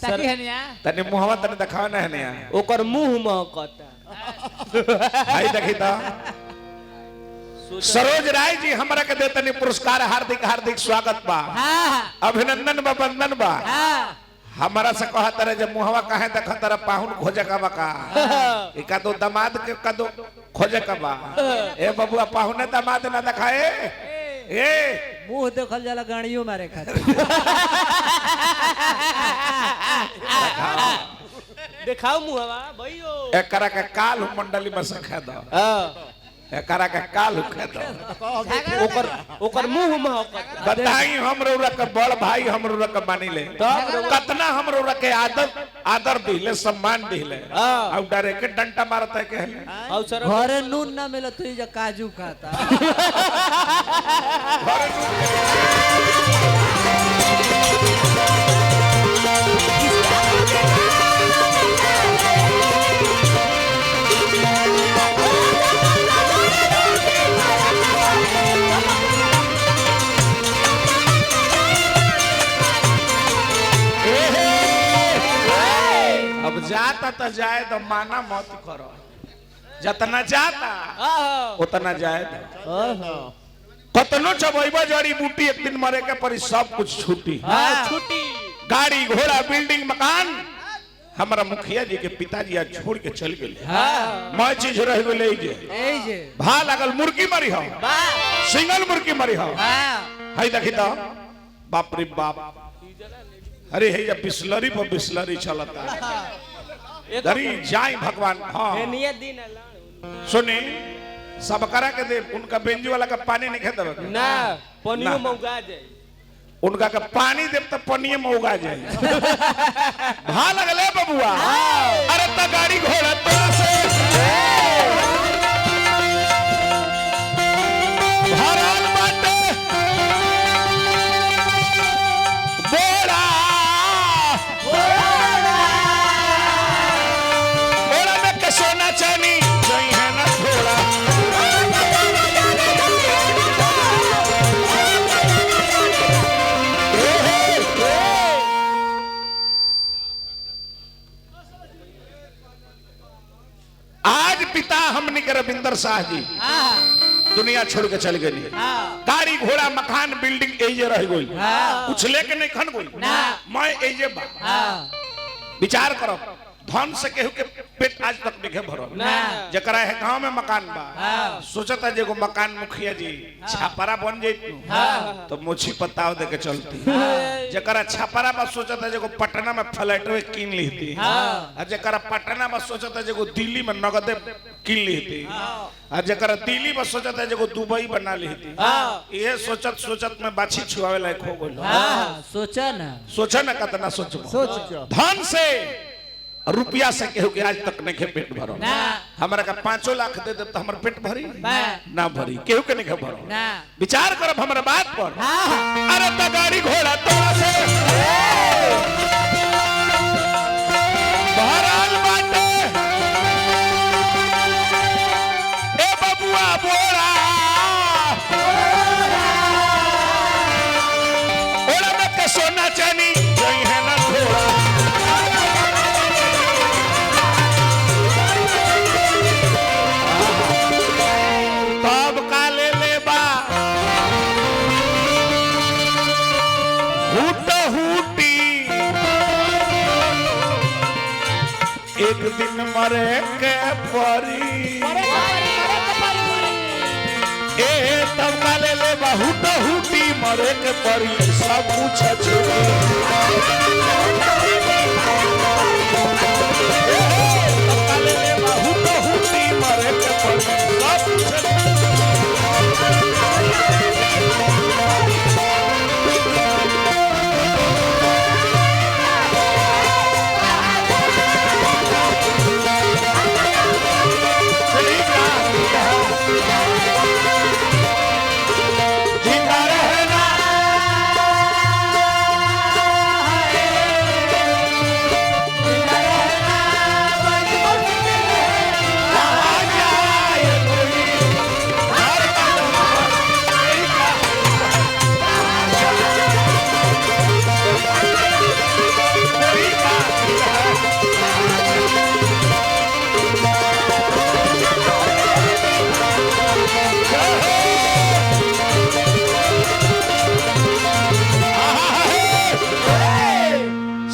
ताकि हनिया तने मुहवा तने दिखावा ना हनिया ओकर मुंह महकता भाई देखी तो सरोज राय जी हमरा के देतनी पुरस्कार हार्दिक हार्दिक स्वागत बा हां अभिनंदन बा वंदन बा हां हमारा से कहा तरह जब मुहवा कहे देख तरह पाहुन खोजे का बका एका दो दामाद के का दो खोजे का बा ए बबुआ पाहुने दामाद ना दिखाए ए मुंह देखल जाला गाड़ियों मारे खातिर दिखाओ मुहवा भइयो एकरा के काल मंडली में सखा दो एकरा के काल उखा दो ओकर मुंह महकता बताई हमरो के बड़ भाई हमरो के मानी ले कितना हमरो के आदर दिले सम्मान दिले और डरे के डंटा मारता है के और सर घरे नून ना मिले तो ये काजू खाता अब जाता तो जाए तो माना मत करो जितना जाता उतना जाए कतनो चबैबा जड़ी बूटी एक दिन मरे के परी सब कुछ छूटी छुट्टी गाड़ी घोड़ा बिल्डिंग मकान हमारा मुखिया जी के पिताजी आज छोड़ के चल गए मैं चीज रह गए जे भा लगल मुर्गी मरी हो सिंगल मुर्गी मरी हो हाय देखी तो बाप रे बाप अरे हे जब बिस्लरी पर बिस्लरी चलता दरी जाए भगवान हाँ दिन सुनी सब करा के दे उनका बेंजी वाला का पानी नहीं खेत ना पनियो मौगा जाए उनका का पानी दे तो पनिये में उगा जाए भा लगले बबुआ अरे तो गाड़ी घोड़ा तोरा से भरल बाटे बोरा बोरा में के सोना चांदी जई है ना थोड़ा आज पिता हमने के रविंदर शाह जी दुनिया छोड़ के चल गए गाड़ी घोड़ा मकान बिल्डिंग एजे रह गई कुछ लेके नहीं खन गई मैं एजे विचार करो धन से केहू के पेट आज तक नहीं भरो जकरा है गांव में मकान बा सोचता जे मकान मुखिया जी छापरा बन जाती तो मुछी पताव दे के चलती जकरा छापरा बा सोचता जे पटना में फ्लैट कीन लेती जकरा पटना में सोचता जे दिल्ली में नगदे कीन लेती जकरा दिल्ली में सोचता जे दुबई बना लेती ये सोचत सोचत में बाछी छुआवे लायक हो गई सोचा ना कितना सोच धन से रुपया से केहू के आज तक नहीं पेट भरो हमारा का 5 लाख दे दे तो हमारा पेट भरी ना भरी केहू के नहीं भरो विचार करब हमारा बात पर अरे तो गाड़ी घोड़ा तोरा से भरल बाटे ए बबुआ बोरा ओला में के सोना चांदी जई है ना थोड़ा एक दिन मरे के परी ए तब काले ले बहुत हुटी मरे के परी सब कुछ छोड़ी तब काले ले बहुत हुटी मरे के परी सब कुछ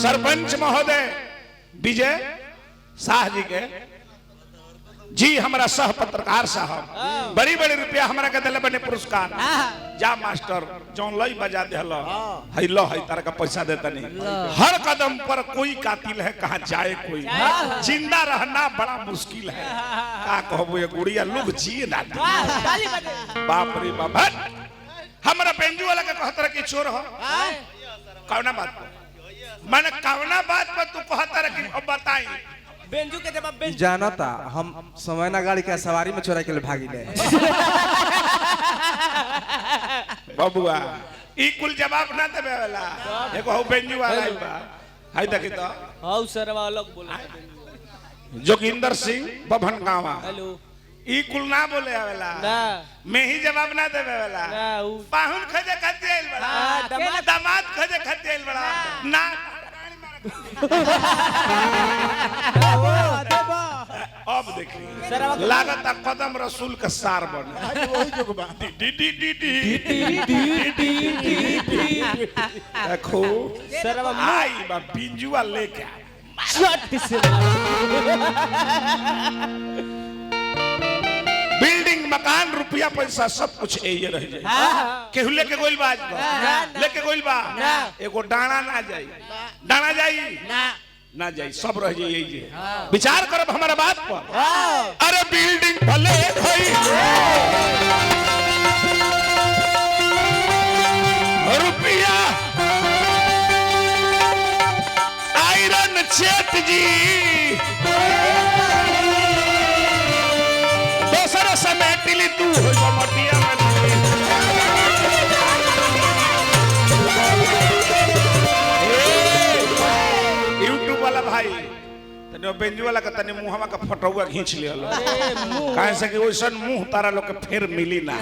सरपंच महोदय विजय शाह जी के जी हमारा सह पत्रकार साहब बड़ी बड़ी रुपया हमारा के दिले बने पुरस्कार जा मास्टर जौन लई बजा दे हलो हई लो हई तारा का पैसा देता नहीं हर कदम पर कोई कातिल है कहाँ जाए कोई जिंदा रहना बड़ा मुश्किल है का कहबो ये गुड़िया लोग जिए ना बाप रे बाप हमारा बेंजू वाला का कहतर की चोर हो कौना बात पर माने कौना बात पर तू कहतर की अब बताई बेंजू के जवाब बेंजू जानता हम समय ना गाड़ी के सवारी में चोरा के लिए भागी ले बबुआ ई कुल जवाब ना देवे वाला एगो हो बेंजू वाला बा हाय देखी तो हाउ सरवा अलग बोले जोगिंदर सिंह बभन गावा हेलो ई कुल ना बोले आवेला ना मैं ही जवाब ना देवे वाला ना उ पाहुन खजे खाते आइल बड़ा दामाद खजे खाते आइल बड़ा ना अब देखिए लागत कदम रसूल का सार बने वही जोगबा डी डी डी डी देखो सरवा आई बा बिंजुआ लेके शट से बिल्डिंग मकान रुपया पैसा सब कुछ ये रह जाए केहू लेके गोइल बा लेके गोइल बा एगो डाना ना जाई डाना जाई ना जाई सब रह जाई यही विचार करब हमारा बात पर अरे बिल्डिंग भले होई रुपया आयरन चेट जी दोसर समेट ली तू हो मटिया यूट्यूब वाला भाई तने बेंजू वाला का तने मुंहवा का फटौआ खींच लिया काहे से कि ओइसन मुंह तारा लोग के फिर मिली ना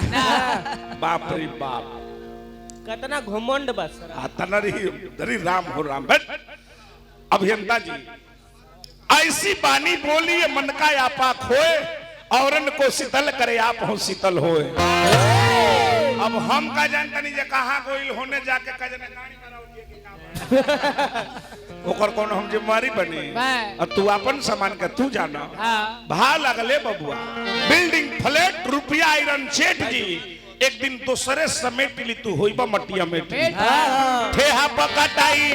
बाप रे बाप कितना घमंड बा सर आतना री राम हो राम अभियंता जी ऐसी बानी बोली मन का आपा खोए औरन को शीतल करे आप हो शीतल होए अब हम का जानता नहीं जे कहां गोइल होने जाके कजने गाड़ी कराओ दिए की काम ओकर कौन हम जिम्मेवारी बनी और तू अपन सामान के तू जाना भा लगले बबुआ बिल्डिंग फ्लैट रुपया आयरन सेठ जी एक दिन दूसरे समेट ली तू होइबा मटिया में ठेहा पकटाई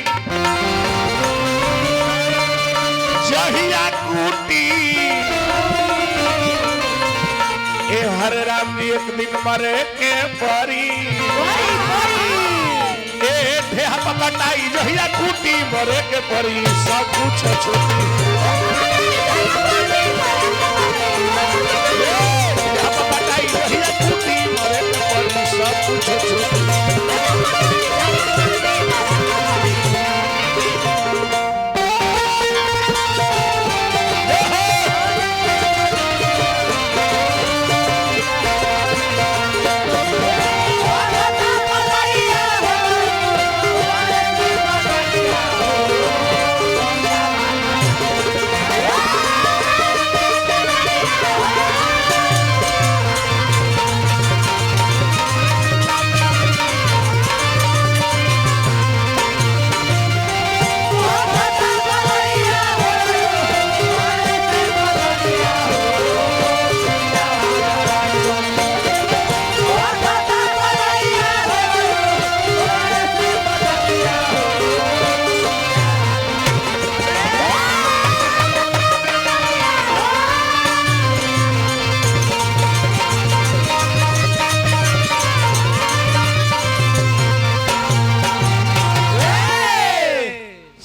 जहिया कूटी ए हर राम एक दिन मरे के परी ए ठेहा पकटाई जहिया कूटी मरे के परी सब कुछ छूटी ठेहा पकटाई जहिया कूटी मरे के परी सब कुछ छूटी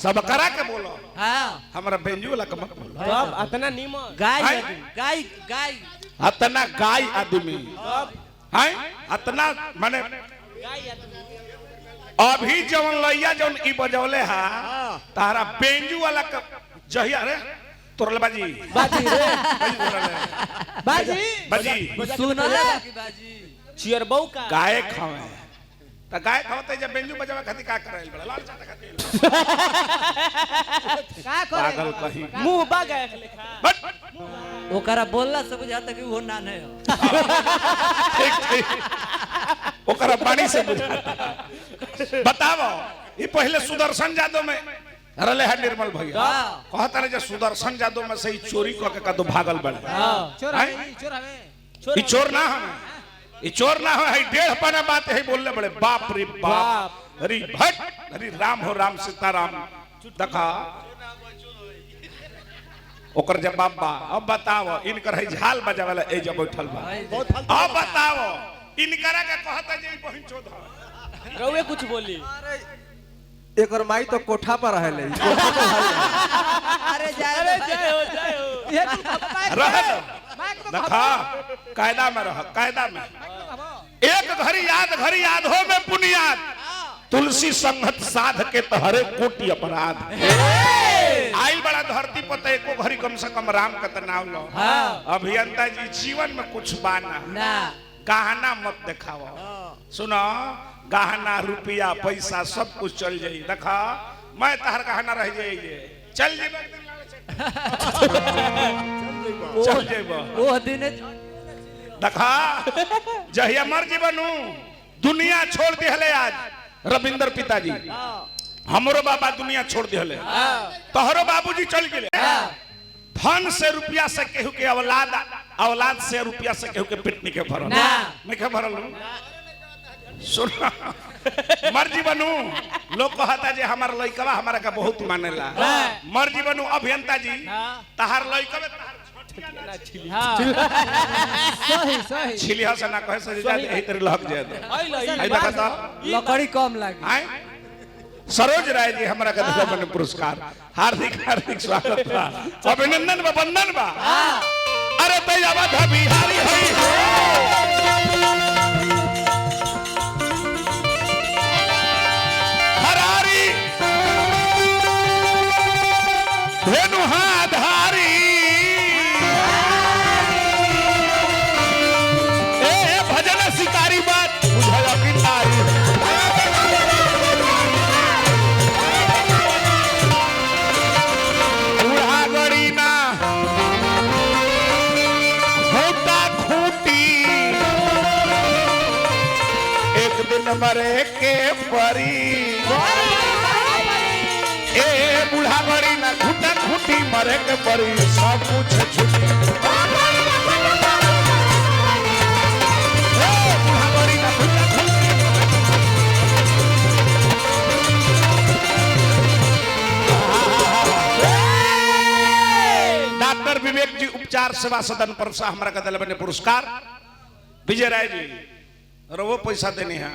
सब करा के बोलो हमारा बेंजू वाला का मत बोलो तब अतना नीमन गाय गाय गाय अतना गाय आदमी हैं अतना माने अभी जवन लइया जवन ई बजौले हा तारा बेंजू वाला का जहिया रे तोरल बाजी बाजी रे बाजी बाजी सुनले बाकी बाजी चियरबौ का गाय खावे त गाय खावते जब बेंजू बजावे खातिर का कराइल बड़ा लाल चाटा खातिर का पागल करे कहीं मुंह बागा लेखा बट ओकरा बोलला से बुझाता कि वो नाने हो ठीक ठीक ओकरा पानी से बुझाता बताओ ये पहले सुदर्शन यादव में रले है निर्मल भैया हाँ। कहता रहे सुदर्शन जादव में से ही चोरी करके का तो भागल बड़े चोर हैं? हवे चोर हवे ये चोर ना है ये चोर ना है 1.5 पना बात है बोलने बड़े बाप रे बाप अरे भट अरे राम हो राम सीताराम देखा ओकर जवाब बा अब बताओ इनकर है झाल बजा वाला ए जब बैठल बा अब बताओ इनकरा का कहता जे बहिन चोद रउए कुछ बोली एक और माई तो कोठा पर रहे ले अरे जय हो ये रह देखा कायदा में रह कायदा में एक घड़ी याद हो में पुनियाद तुलसी संगत साध के तहरे कोटि अपराध आइल बड़ा धरती पर तो एको घड़ी कम से कम राम का नाम लो अभियंता जी जीवन में कुछ बाना ना गहना मत दिखाओ सुनो गहना रुपया पैसा सब कुछ चल जाई देखा मैं तहर गहना रह जाई चल जेबे चल जेबे वो दिन देखा जहिया मर जीवनु दुनिया छोड़ दिहले आज रविंद्र पिताजी हमरो बाबा दुनिया छोड़ दिहले तोहरो बाबूजी चल गेले धन से रुपया से केहू के औलाद से रुपया से केहू के पेट निके भरल ना। निके भरल सुना मर्जी बनू लोग कहता जे हमार लइकवा हमारा का बहुत मानेला मर्जी बनू अभियंता जी तहार लइकवे सही सही छिलिया से ना कहे से जाते एही तरह लहक जाए आई देखा तो लकड़ी कम लगी आए सरोज राय जी हमारा का दिला बने पुरस्कार हार्दिक हार्दिक स्वागत बा अभिनंदन बा वंदन बा अरे तैयाबा था बिहारी हई हरारी धेनु हाधारी ए भजन शिकारी बात बुझाया किनारी मरे के परी ए बूढ़ा बड़ी ना घुटा घुटी मरे के परी सब कुछ छुटी बूढ़ा बड़ी ना घुटा घुटी डॉक्टर विवेक जी उपचार सेवा सदन पर हमारा का दिला बने पुरस्कार विजय राय जी और वो पैसा देने हैं